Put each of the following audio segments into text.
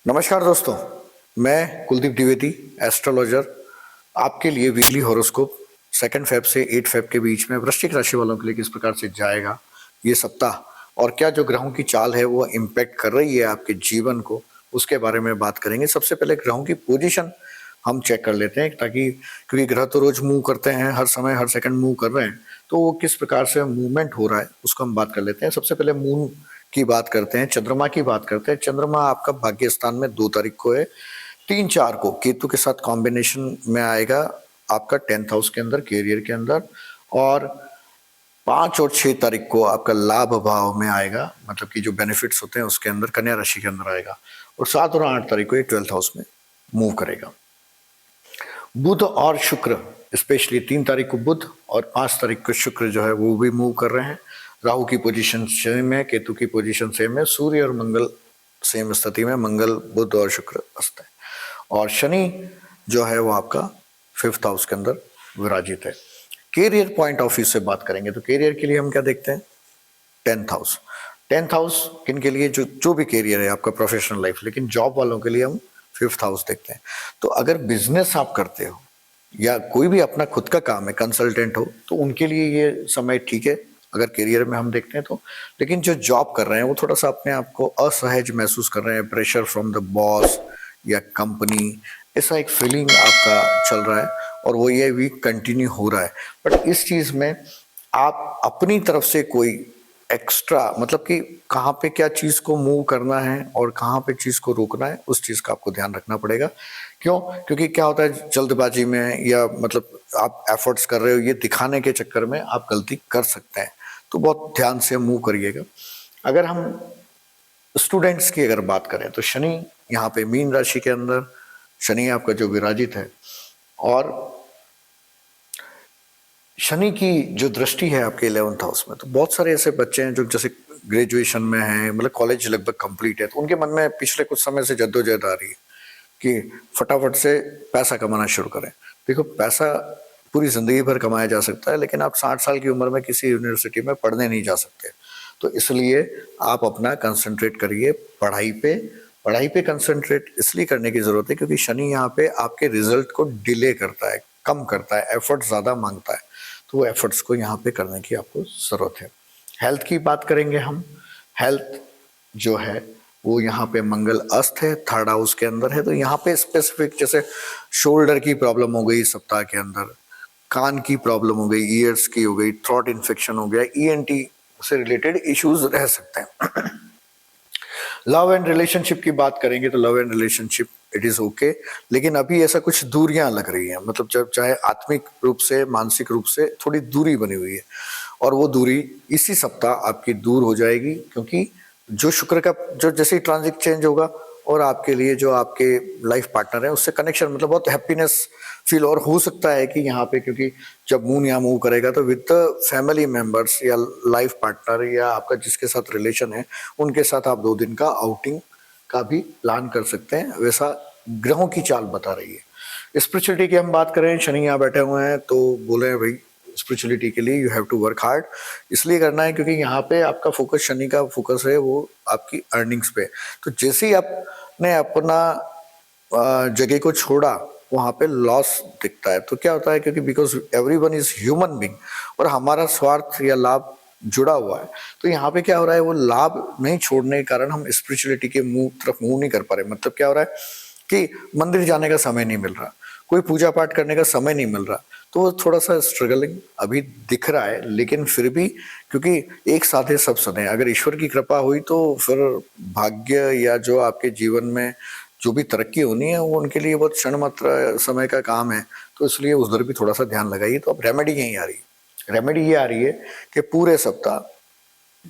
नमस्कार दोस्तों, मैं कुलदीप द्विवेदी, एस्ट्रोलॉजर, आपके लिए वीकली हॉरोस्कोप 2 फेब से 8 फेब के बीच में वृश्चिक राशि वालों के लिए किस प्रकार से जाएगा ये सप्ताह और क्या जो ग्रहों की चाल है वो इम्पैक्ट कर रही है आपके जीवन को, उसके बारे में बात करेंगे। सबसे पहले ग्रहों की पोजीशन हम चेक कर लेते हैं ताकि क्योंकि ग्रह तो रोज मूव करते हैं, हर समय हर सेकंड मूव कर रहे हैं, तो वो किस प्रकार से मूवमेंट हो रहा है उसको हम बात कर लेते हैं। सबसे पहले मून की बात करते हैं, चंद्रमा की बात करते हैं। चंद्रमा आपका भाग्य स्थान में 2 तारीख को है, 3-4 को केतु के साथ कॉम्बिनेशन में आएगा आपका 10th हाउस के अंदर, कैरियर के अंदर, और 5 और 6 तारीख को आपका लाभ भाव में आएगा, मतलब कि जो बेनिफिट्स होते हैं उसके अंदर कन्या राशि के अंदर आएगा, और 7 और 8 तारीख को ये 12th हाउस में मूव करेगा। बुध और शुक्र, स्पेशली 3 तारीख को बुध और 5 तारीख को शुक्र जो है वो भी मूव कर रहे हैं। राहु की पोजीशन सेम है, केतु की पोजीशन सेम है, सूर्य और मंगल सेम स्थिति में, मंगल बुध और शुक्र अस्त है, और शनि जो है वो आपका 5th हाउस के अंदर विराजित है। कैरियर पॉइंट ऑफ व्यू से बात करेंगे तो कैरियर के लिए हम क्या देखते हैं, 10th हाउस। 10th हाउस किन के लिए, जो भी कैरियर है आपका, प्रोफेशनल लाइफ, लेकिन जॉब वालों के लिए हम 5th हाउस देखते हैं। तो अगर बिजनेस आप करते हो या कोई भी अपना खुद का काम है, कंसल्टेंट हो, तो उनके लिए ये समय ठीक है अगर करियर में हम देखते हैं तो। लेकिन जो जॉब कर रहे हैं वो थोड़ा सा अपने आप को असहज महसूस कर रहे हैं, प्रेशर फ्रॉम द बॉस या कंपनी, ऐसा एक फीलिंग आपका चल रहा है और वो ये वीक कंटिन्यू हो रहा है। बट इस चीज़ में आप अपनी तरफ से कोई एक्स्ट्रा, मतलब कि कहाँ पे क्या चीज़ को मूव करना है और कहाँ पे चीज़ को रोकना है, उस चीज़ का आपको ध्यान रखना पड़ेगा। क्यों? क्योंकि क्या होता है, जल्दबाजी में या मतलब आप एफर्ट्स कर रहे हो ये दिखाने के चक्कर में आप गलती कर सकते हैं, तो बहुत ध्यान से मूव करिएगा। अगर हम स्टूडेंट्स की अगर बात करें तो शनि यहाँ पे मीन राशि के अंदर, शनि आपका जो विराजित है, और शनि की जो दृष्टि है आपके 11th हाउस में, तो बहुत सारे ऐसे बच्चे हैं जो जैसे ग्रेजुएशन में हैं, मतलब कॉलेज लगभग कंप्लीट है, तो उनके मन में पिछले कुछ समय से जद्दोजहद आ रही है कि फटाफट से पैसा कमाना शुरू करें। देखो, पैसा पूरी जिंदगी भर कमाया जा सकता है, लेकिन आप 60 साल की उम्र में किसी यूनिवर्सिटी में पढ़ने नहीं जा सकते। तो इसलिए आप अपना कंसंट्रेट करिए पढ़ाई पे। पढ़ाई पे कंसंट्रेट इसलिए करने की जरूरत है क्योंकि शनि यहाँ पे आपके रिजल्ट को डिले करता है, कम करता है, एफर्ट ज्यादा मांगता है, तो वो एफर्ट्स को यहाँ पे करने की आपको जरूरत है। हेल्थ की बात करेंगे हम। हेल्थ जो है वो यहाँ पे मंगल अस्त है, 3rd हाउस के अंदर है, तो यहाँ पे स्पेसिफिक जैसे शोल्डर की प्रॉब्लम हो गई सप्ताह के अंदर, कान की प्रॉब्लम हो गई, ईयर्स की हो गई, थ्रोट इन्फेक्शन हो गया, ईएनटी से रिलेटेड इश्यूज रह सकते हैं। लव एंड रिलेशनशिप की बात करेंगे तो love and relationship it is okay, लेकिन अभी ऐसा कुछ दूरियां लग रही हैं, मतलब जब चाहे आत्मिक रूप से, मानसिक रूप से थोड़ी दूरी बनी हुई है, और वो दूरी इसी सप्ताह आपकी दूर हो जाएगी, क्योंकि जो शुक्र का जो जैसे ही ट्रांजिट चेंज होगा और आपके लिए जो आपके लाइफ पार्टनर है उससे कनेक्शन, मतलब बहुत हैप्पीनेस फील, और हो सकता है कि यहाँ पे क्योंकि जब मून यहाँ मूव करेगा तो विद फैमिली मेंबर्स या लाइफ पार्टनर या आपका जिसके साथ रिलेशन है उनके साथ आप 2 दिन का आउटिंग का भी प्लान कर सकते हैं, वैसा ग्रहों की चाल बता रही है। स्पिरिचुअलिटी की हम बात करें, शनि यहाँ बैठे हुए हैं तो बोले भाई स्पिरिचुअलिटी के लिए you have to work hard, इसलिए करना है क्योंकि यहाँ पे आपका फोकस, शनि का फोकस है वो आपकी अर्निंग्स पे। तो जैसे ही आपने अपना जगह को छोड़ा वहां पे लॉस दिखता है। तो क्या होता है, क्योंकि because everyone is human being और हमारा स्वार्थ या लाभ जुड़ा हुआ है, तो यहाँ पे क्या हो रहा है, वो लाभ नहीं छोड़ने के कारण हम स्पिरिचुअलिटी के तरफ मूव नहीं कर पा रहे। मतलब क्या हो रहा है कि मंदिर जाने का समय नहीं मिल रहा, कोई पूजा पाठ करने का समय नहीं मिल रहा, तो वो थोड़ा सा स्ट्रगलिंग अभी दिख रहा है। लेकिन फिर भी क्योंकि एक साथ है सब सने, अगर ईश्वर की कृपा हुई तो फिर भाग्य या जो आपके जीवन में जो भी तरक्की होनी है वो उनके लिए बहुत क्षण मात्र समय का काम है, तो इसलिए उधर भी थोड़ा सा ध्यान लगाइए। तो अब रेमेडी यही आ रही है, रेमेडी ये आ रही है कि पूरे सप्ताह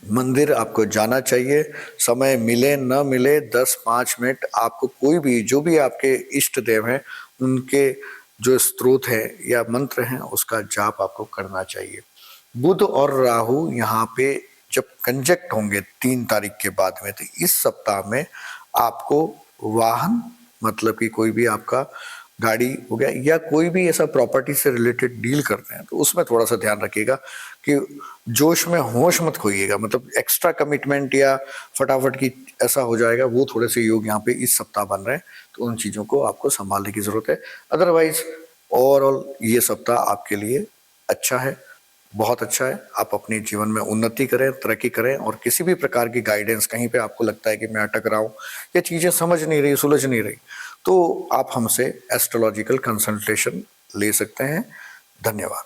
मंदिर आपको जाना चाहिए, समय मिले न मिले 10-5 मिनट आपको कोई भी, जो भी आपके इष्ट देव हैं उनके जो स्त्रोत है या मंत्र हैं उसका जाप आपको करना चाहिए। बुध और राहु यहाँ पे जब कंजक्ट होंगे 3 तारीख के बाद में, तो इस सप्ताह में आपको वाहन, मतलब कि कोई भी आपका गाड़ी हो गया या कोई भी ऐसा प्रॉपर्टी से रिलेटेड डील करते हैं तो उसमें थोड़ा सा ध्यान रखिएगा कि जोश में होश मत खोइएगा, मतलब एक्स्ट्रा कमिटमेंट या फटाफट की ऐसा हो जाएगा, वो थोड़े से योग यहाँ पे इस सप्ताह बन रहे हैं, तो उन चीज़ों को आपको संभालने की ज़रूरत है। अदरवाइज ओवरऑल ये सप्ताह आपके लिए अच्छा है, बहुत अच्छा है। आप अपने जीवन में उन्नति करें, तरक्की करें, और किसी भी प्रकार की गाइडेंस कहीं पे आपको लगता है कि मैं अटक रहा हूँ या चीज़ें समझ नहीं रही, सुलझ नहीं रही, तो आप हमसे एस्ट्रोलॉजिकल कंसल्टेशन ले सकते हैं। धन्यवाद।